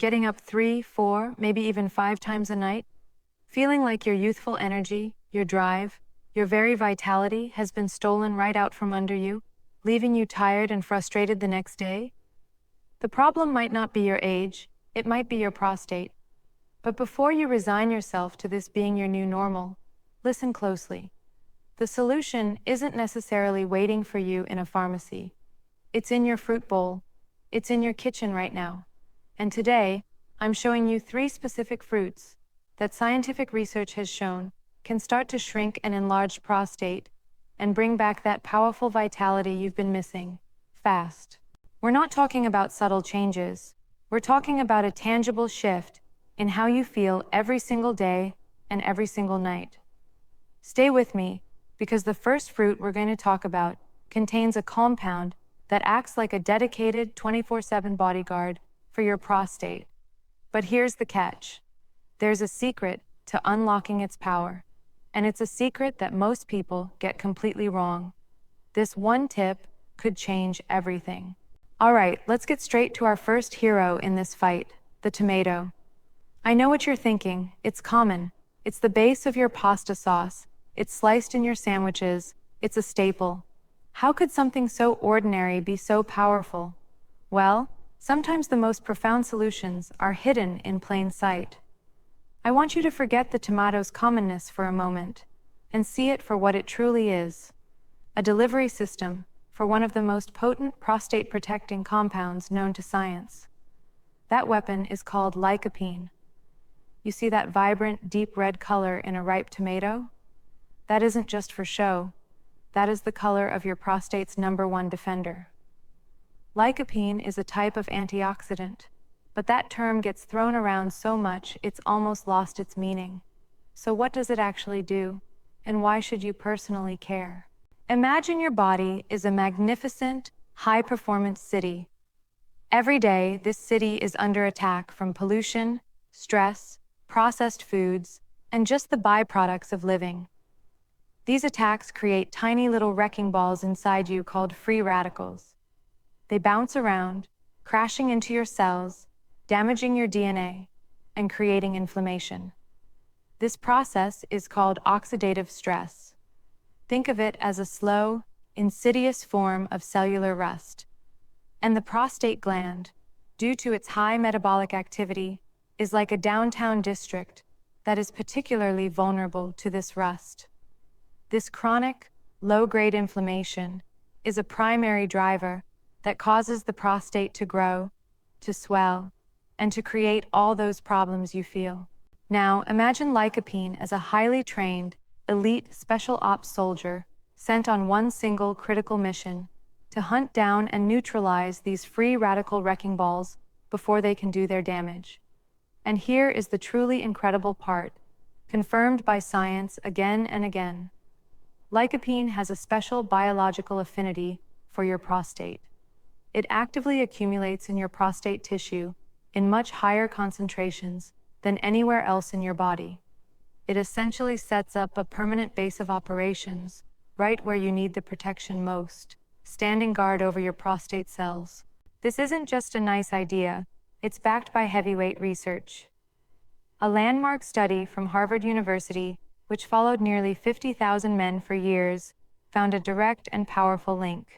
Getting up 3, 4, maybe even 5 times a night? Feeling like your youthful energy, your drive, your very vitality has been stolen right out from under you, leaving you tired and frustrated the next day? The problem might not be your age, it might be your prostate. But before you resign yourself to this being your new normal, listen closely. The solution isn't necessarily waiting for you in a pharmacy. It's in your fruit bowl. It's in your kitchen right now. And today, I'm showing you 3 specific fruits that scientific research has shown can start to shrink an enlarged prostate and bring back that powerful vitality you've been missing, fast. We're not talking about subtle changes. We're talking about a tangible shift in how you feel every single day and every single night. Stay with me, because the first fruit we're going to talk about contains a compound that acts like a dedicated 24/7 bodyguard for your prostate. But here's the catch. There's a secret to unlocking its power, and it's a secret that most people get completely wrong. This one tip could change everything. All right, let's get straight to our first hero in this fight, the tomato. I know what you're thinking. It's common. It's the base of your pasta sauce. It's sliced in your sandwiches. It's a staple. How could something so ordinary be so powerful? Well, sometimes the most profound solutions are hidden in plain sight. I want you to forget the tomato's commonness for a moment and see it for what it truly is: a delivery system for one of the most potent prostate-protecting compounds known to science. That weapon is called lycopene. You see that vibrant, deep red color in a ripe tomato? That isn't just for show. That is the color of your prostate's #1 defender. Lycopene is a type of antioxidant, but that term gets thrown around so much it's almost lost its meaning. So what does it actually do, and why should you personally care? Imagine your body is a magnificent, high-performance city. Every day, this city is under attack from pollution, stress, processed foods, and just the byproducts of living. These attacks create tiny little wrecking balls inside you called free radicals. They bounce around, crashing into your cells, damaging your DNA, and creating inflammation. This process is called oxidative stress. Think of it as a slow, insidious form of cellular rust. And the prostate gland, due to its high metabolic activity, is like a downtown district that is particularly vulnerable to this rust. This chronic, low-grade inflammation is a primary driver that causes the prostate to grow, to swell, and to create all those problems you feel. Now, imagine lycopene as a highly trained, elite special ops soldier sent on one single critical mission to hunt down and neutralize these free radical wrecking balls before they can do their damage. And here is the truly incredible part, confirmed by science again and again. Lycopene has a special biological affinity for your prostate. It actively accumulates in your prostate tissue in much higher concentrations than anywhere else in your body. It essentially sets up a permanent base of operations right where you need the protection most, standing guard over your prostate cells. This isn't just a nice idea, it's backed by heavyweight research. A landmark study from Harvard University, which followed nearly 50,000 men for years, found a direct and powerful link.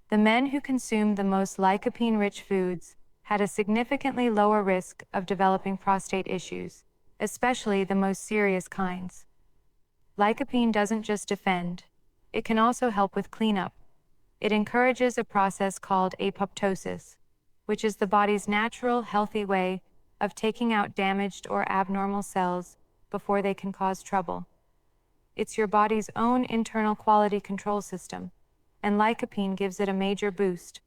The men who consumed the most lycopene-rich foods had a significantly lower risk of developing prostate issues, especially the most serious kinds. Lycopene doesn't just defend, it can also help with cleanup. It encourages a process called apoptosis, which is the body's natural, healthy way of taking out damaged or abnormal cells before they can cause trouble. It's your body's own internal quality control system, and lycopene gives it a major boost.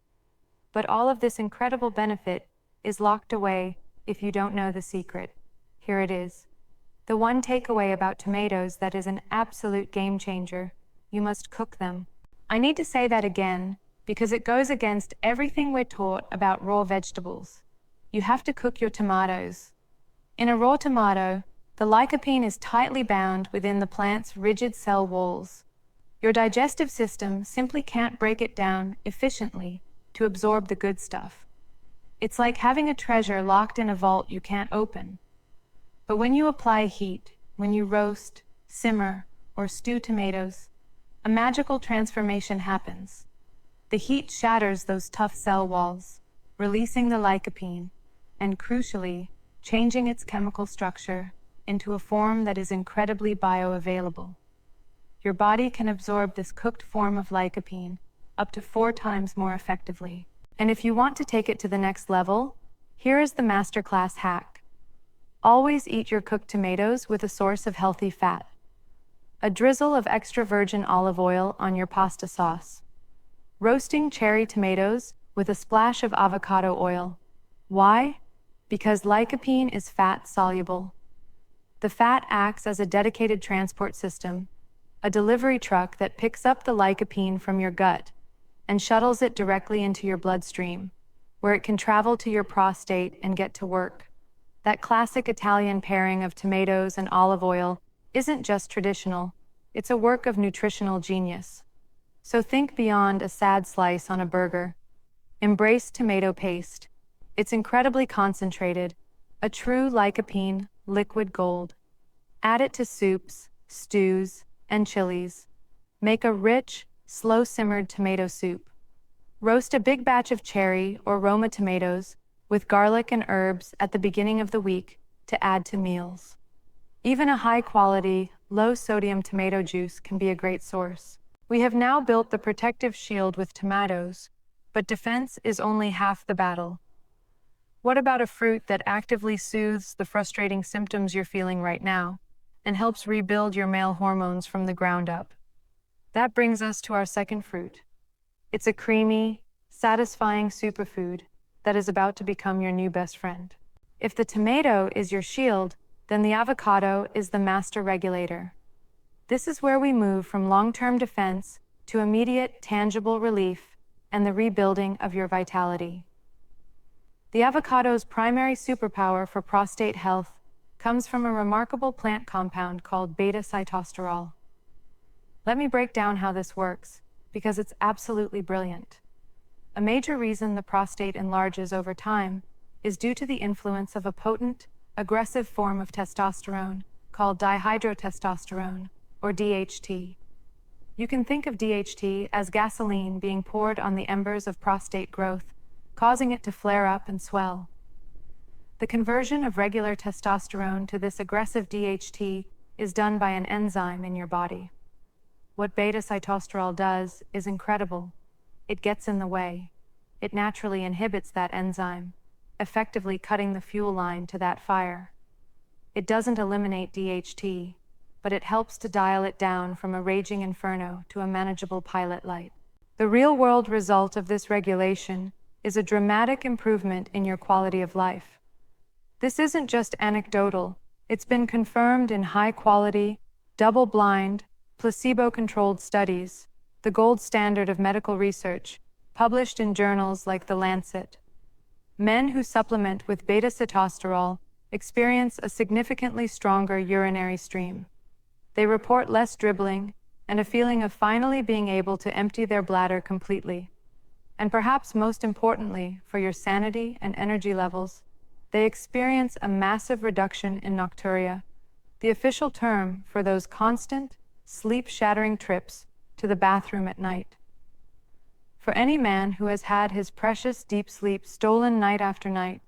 But all of this incredible benefit is locked away if you don't know the secret. Here it is. The one takeaway about tomatoes that is an absolute game changer: you must cook them. I need to say that again because it goes against everything we're taught about raw vegetables. You have to cook your tomatoes. In a raw tomato, the lycopene is tightly bound within the plant's rigid cell walls. Your digestive system simply can't break it down efficiently to absorb the good stuff. It's like having a treasure locked in a vault you can't open. But when you apply heat, when you roast, simmer, or stew tomatoes, a magical transformation happens. The heat shatters those tough cell walls, releasing the lycopene, and crucially, changing its chemical structure into a form that is incredibly bioavailable. Your body can absorb this cooked form of lycopene up to 4 times more effectively. And if you want to take it to the next level, here is the masterclass hack. Always eat your cooked tomatoes with a source of healthy fat. A drizzle of extra virgin olive oil on your pasta sauce. Roasting cherry tomatoes with a splash of avocado oil. Why? Because lycopene is fat soluble. The fat acts as a dedicated transport system, a delivery truck that picks up the lycopene from your gut and shuttles it directly into your bloodstream, where it can travel to your prostate and get to work. That classic Italian pairing of tomatoes and olive oil isn't just traditional, it's a work of nutritional genius. So think beyond a sad slice on a burger. Embrace tomato paste. It's incredibly concentrated, a true lycopene liquid gold. Add it to soups, stews, and chilies. Make a rich, slow-simmered tomato soup. Roast a big batch of cherry or Roma tomatoes with garlic and herbs at the beginning of the week to add to meals. Even a high-quality, low-sodium tomato juice can be a great source. We have now built the protective shield with tomatoes, but defense is only half the battle. What about a fruit that actively soothes the frustrating symptoms you're feeling right now and helps rebuild your male hormones from the ground up? That brings us to our second fruit. It's a creamy, satisfying superfood that is about to become your new best friend. If the tomato is your shield, then the avocado is the master regulator. This is where we move from long-term defense to immediate, tangible relief and the rebuilding of your vitality. The avocado's primary superpower for prostate health comes from a remarkable plant compound called beta-sitosterol. Let me break down how this works, because it's absolutely brilliant. A major reason the prostate enlarges over time is due to the influence of a potent, aggressive form of testosterone called dihydrotestosterone, or DHT. You can think of DHT as gasoline being poured on the embers of prostate growth, causing it to flare up and swell. The conversion of regular testosterone to this aggressive DHT is done by an enzyme in your body. What beta-sitosterol does is incredible. It gets in the way. It naturally inhibits that enzyme, effectively cutting the fuel line to that fire. It doesn't eliminate DHT, but it helps to dial it down from a raging inferno to a manageable pilot light. The real-world result of this regulation is a dramatic improvement in your quality of life. This isn't just anecdotal. It's been confirmed in high-quality, double-blind, placebo-controlled studies, the gold standard of medical research, published in journals like The Lancet. Men who supplement with beta-sitosterol experience a significantly stronger urinary stream. They report less dribbling and a feeling of finally being able to empty their bladder completely. And perhaps most importantly, for your sanity and energy levels, they experience a massive reduction in nocturia, the official term for those constant, sleep-shattering trips to the bathroom at night. For any man who has had his precious deep sleep stolen night after night,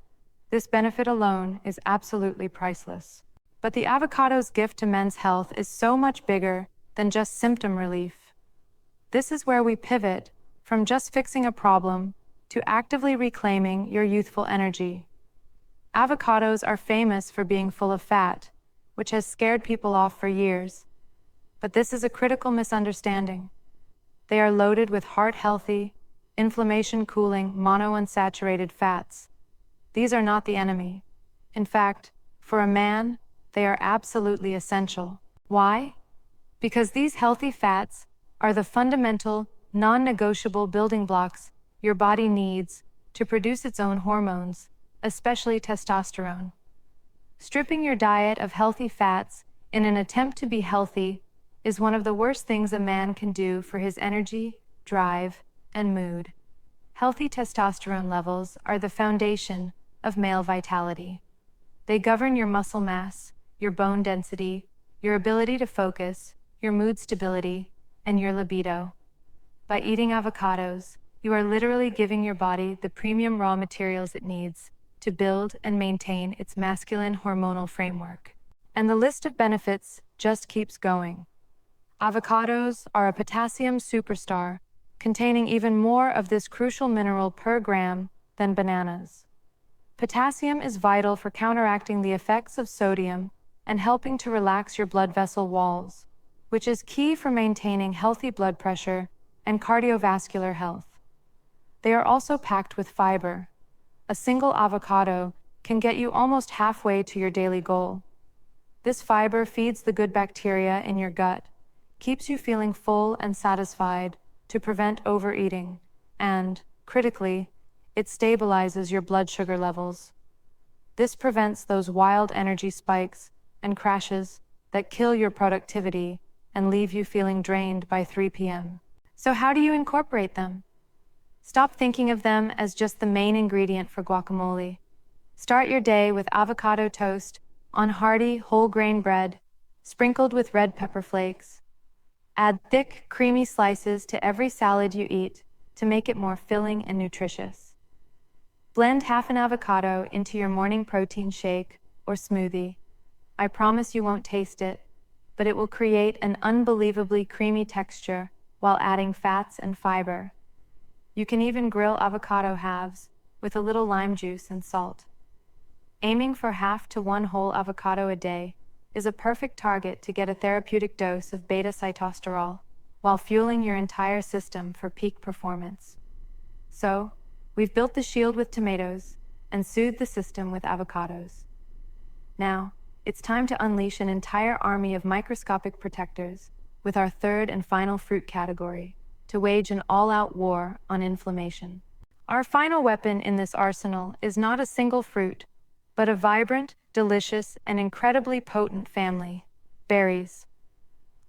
this benefit alone is absolutely priceless. But the avocado's gift to men's health is so much bigger than just symptom relief. This is where we pivot from just fixing a problem to actively reclaiming your youthful energy. Avocados are famous for being full of fat, which has scared people off for years. But this is a critical misunderstanding. They are loaded with heart-healthy, inflammation-cooling monounsaturated fats. These are not the enemy. In fact, for a man, they are absolutely essential. Why? Because these healthy fats are the fundamental, non-negotiable building blocks your body needs to produce its own hormones, especially testosterone. Stripping your diet of healthy fats in an attempt to be healthy is one of the worst things a man can do for his energy, drive, and mood. Healthy testosterone levels are the foundation of male vitality. They govern your muscle mass, your bone density, your ability to focus, your mood stability, and your libido. By eating avocados, you are literally giving your body the premium raw materials it needs to build and maintain its masculine hormonal framework. And the list of benefits just keeps going. Avocados are a potassium superstar, containing even more of this crucial mineral per gram than bananas. Potassium is vital for counteracting the effects of sodium and helping to relax your blood vessel walls, which is key for maintaining healthy blood pressure and cardiovascular health. They are also packed with fiber. A single avocado can get you almost halfway to your daily goal. This fiber feeds the good bacteria in your gut, keeps you feeling full and satisfied to prevent overeating, and, critically, it stabilizes your blood sugar levels. This prevents those wild energy spikes and crashes that kill your productivity and leave you feeling drained by 3 p.m. So how do you incorporate them? Stop thinking of them as just the main ingredient for guacamole. Start your day with avocado toast on hearty whole grain bread, sprinkled with red pepper flakes. Add thick, creamy slices to every salad you eat to make it more filling and nutritious. Blend half an avocado into your morning protein shake or smoothie. I promise you won't taste it, but it will create an unbelievably creamy texture while adding fats and fiber. You can even grill avocado halves with a little lime juice and salt. Aiming for half to 1 whole avocado a day is a perfect target to get a therapeutic dose of beta-sitosterol while fueling your entire system for peak performance. So, we've built the shield with tomatoes and soothed the system with avocados. Now, it's time to unleash an entire army of microscopic protectors with our third and final fruit category to wage an all-out war on inflammation. Our final weapon in this arsenal is not a single fruit, but a vibrant, delicious, and incredibly potent family: berries.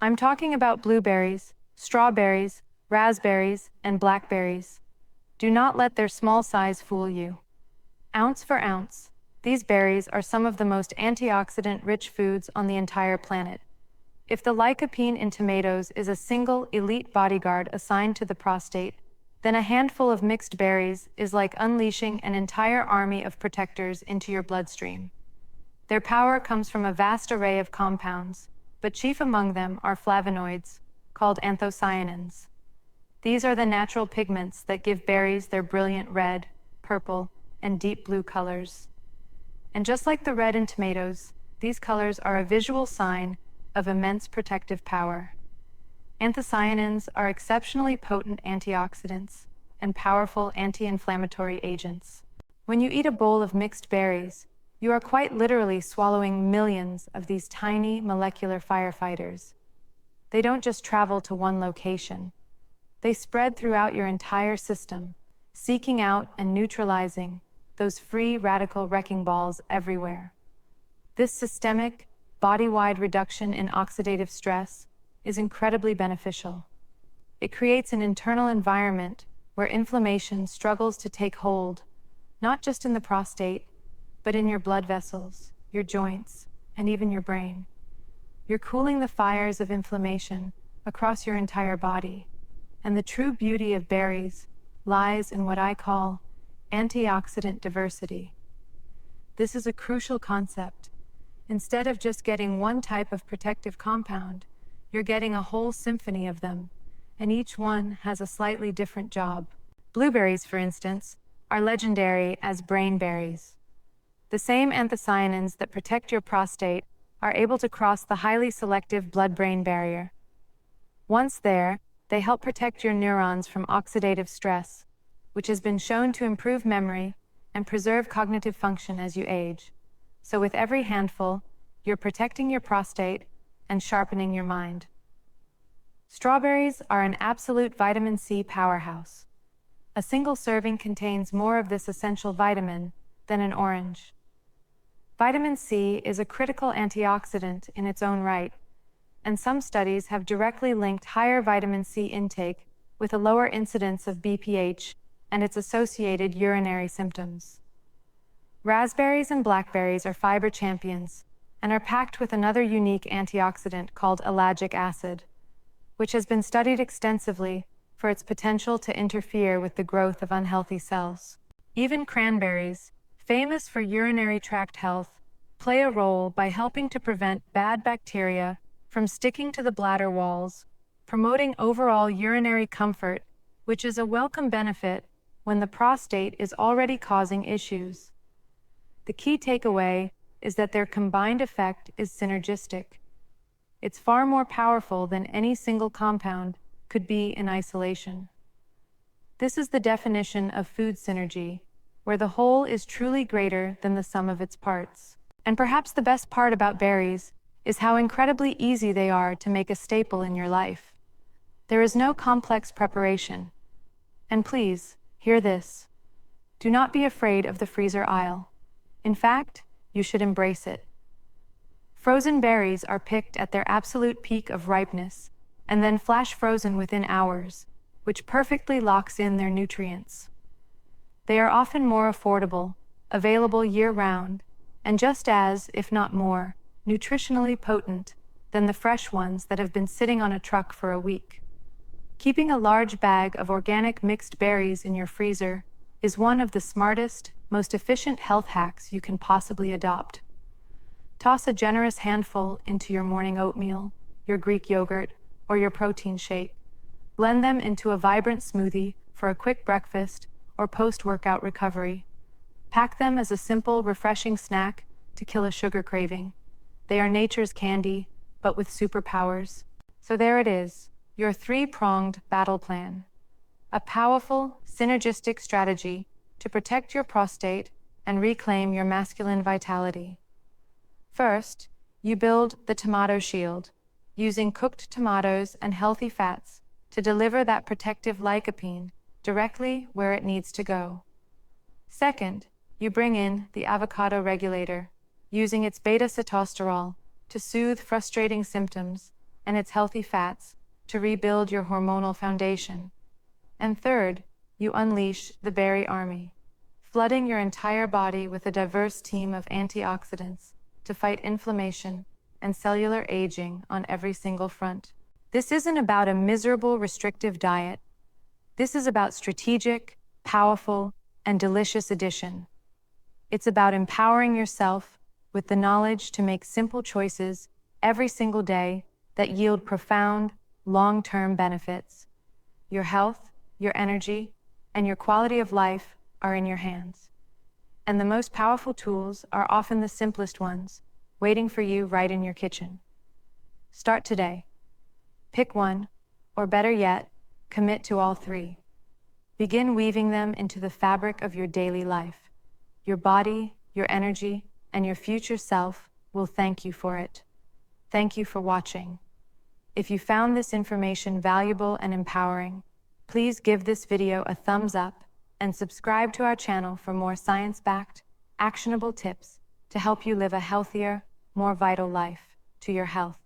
I'm talking about blueberries, strawberries, raspberries, and blackberries. Do not let their small size fool you. Ounce for ounce, these berries are some of the most antioxidant-rich foods on the entire planet. If the lycopene in tomatoes is a single elite bodyguard assigned to the prostate, then a handful of mixed berries is like unleashing an entire army of protectors into your bloodstream. Their power comes from a vast array of compounds, but chief among them are flavonoids, called anthocyanins. These are the natural pigments that give berries their brilliant red, purple, and deep blue colors. And just like the red in tomatoes, these colors are a visual sign of immense protective power. Anthocyanins are exceptionally potent antioxidants and powerful anti-inflammatory agents. When you eat a bowl of mixed berries, you are quite literally swallowing millions of these tiny molecular firefighters. They don't just travel to one location. They spread throughout your entire system, seeking out and neutralizing those free radical wrecking balls everywhere. This systemic, body-wide reduction in oxidative stress is incredibly beneficial. It creates an internal environment where inflammation struggles to take hold, not just in the prostate, but in your blood vessels, your joints, and even your brain. You're cooling the fires of inflammation across your entire body, and the true beauty of berries lies in what I call antioxidant diversity. This is a crucial concept. Instead of just getting one type of protective compound, you're getting a whole symphony of them, and each one has a slightly different job. Blueberries, for instance, are legendary as brain berries. The same anthocyanins that protect your prostate are able to cross the highly selective blood-brain barrier. Once there, they help protect your neurons from oxidative stress, which has been shown to improve memory and preserve cognitive function as you age. So with every handful, you're protecting your prostate and sharpening your mind. Strawberries are an absolute vitamin C powerhouse. A single serving contains more of this essential vitamin than an orange. Vitamin C is a critical antioxidant in its own right, and some studies have directly linked higher vitamin C intake with a lower incidence of BPH and its associated urinary symptoms. Raspberries and blackberries are fiber champions and are packed with another unique antioxidant called ellagic acid, which has been studied extensively for its potential to interfere with the growth of unhealthy cells. Even cranberries, famous for urinary tract health, play a role by helping to prevent bad bacteria from sticking to the bladder walls, promoting overall urinary comfort, which is a welcome benefit when the prostate is already causing issues. The key takeaway is that their combined effect is synergistic. It's far more powerful than any single compound could be in isolation. This is the definition of food synergy, where the whole is truly greater than the sum of its parts. And perhaps the best part about berries is how incredibly easy they are to make a staple in your life. There is no complex preparation. And please, hear this. Do not be afraid of the freezer aisle. In fact, you should embrace it. Frozen berries are picked at their absolute peak of ripeness and then flash frozen within hours, which perfectly locks in their nutrients. They are often more affordable, available year-round, and just as, if not more, nutritionally potent than the fresh ones that have been sitting on a truck for a week. Keeping a large bag of organic mixed berries in your freezer is one of the smartest, most efficient health hacks you can possibly adopt. Toss a generous handful into your morning oatmeal, your Greek yogurt, or your protein shake. Blend them into a vibrant smoothie for a quick breakfast or post-workout recovery. Pack them as a simple, refreshing snack to kill a sugar craving. They are nature's candy, but with superpowers. So there it is, your three-pronged battle plan. A powerful, synergistic strategy to protect your prostate and reclaim your masculine vitality. First, you build the tomato shield, using cooked tomatoes and healthy fats to deliver that protective lycopene directly where it needs to go. Second, you bring in the avocado regulator, using its beta-sitosterol to soothe frustrating symptoms and its healthy fats to rebuild your hormonal foundation. And third, you unleash the berry army, flooding your entire body with a diverse team of antioxidants to fight inflammation and cellular aging on every single front. This isn't about a miserable, restrictive diet. This is about strategic, powerful, and delicious addition. It's about empowering yourself with the knowledge to make simple choices every single day that yield profound, long-term benefits. Your health, your energy, and your quality of life are in your hands. And the most powerful tools are often the simplest ones, waiting for you right in your kitchen. Start today. Pick one, or better yet, commit to all three. Begin weaving them into the fabric of your daily life. Your body, your energy, and your future self will thank you for it. Thank you for watching. If you found this information valuable and empowering, please give this video a thumbs up and subscribe to our channel for more science-backed, actionable tips to help you live a healthier, more vital life to your health.